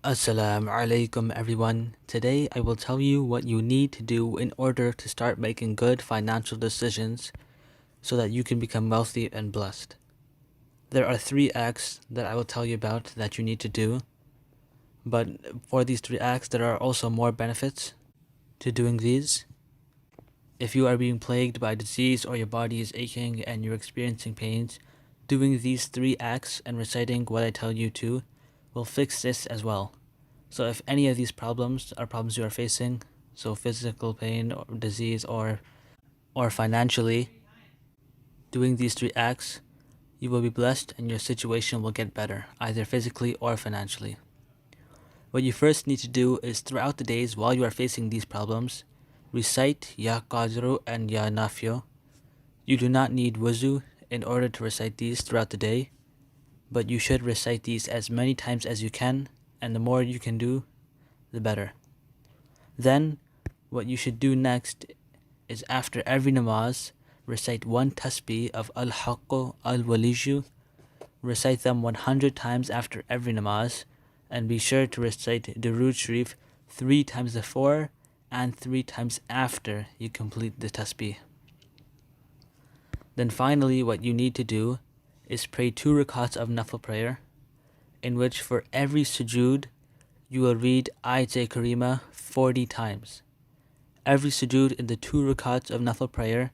Assalamu alaikum everyone. Today I will tell you what you need to do in order to start making good financial decisions so that you can become wealthy and blessed. There are 3 acts that I will tell you about that you need to do, but for these 3 acts there are also more benefits to doing these. If you are being plagued by disease or your body is aching and you're experiencing pains, doing these 3 acts and reciting what I tell you to will fix this as well. So if any of these problems are problems you are facing, so physical pain or disease or financially, doing these 3 acts, you will be blessed and your situation will get better, either physically or financially. What you first need to do is throughout the days while you are facing these problems, recite Ya Qadiru and Ya Nafio. You do not need wuzu in order to recite these throughout the day, but you should recite these as many times as you can, and the more you can do, the better. Then, what you should do next is after every namaz, recite 1 tasbih of Al-Haqqu Al-Waliju. Recite them 100 times after every namaz, and be sure to recite daroodsharif 3 times before and 3 times after you complete the tasbih. Then finally, what you need to do is pray 2 rakats of nafil prayer, in which for every sujood, you will read Ayat Karima 40 times. Every sujood in the 2 rakats of nafil prayer,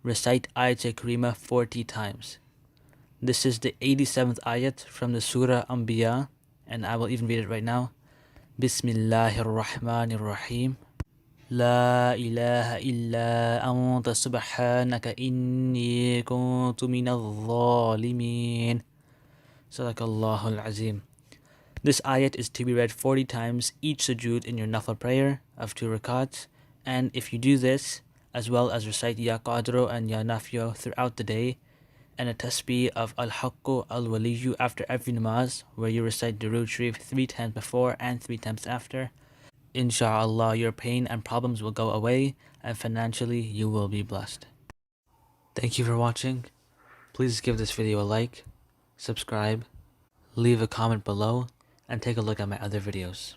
recite Ayat Karima 40 times. This is the 87th ayat from the Surah Anbiya, and I will even read it right now. Bismillahir Rahmanir Rahim. La ilaha illa anta subhanaka inni kuntu minadh dhalimin. Sadaqallahul Azim. This ayat is to be read 40 times each sujood in your nafil prayer of 2 rakats, and if you do this, as well as recite Ya Qadru and Ya Nafio throughout the day, and a tasbih of Al-Haqqu Al-Waliju after every namaz, where you recite Darood Sharif 3 times before and 3 times after, Insha'Allah your pain and problems will go away, and financially you will be blessed. Thank you for watching. Please give this video a like, subscribe, leave a comment below, and take a look at my other videos.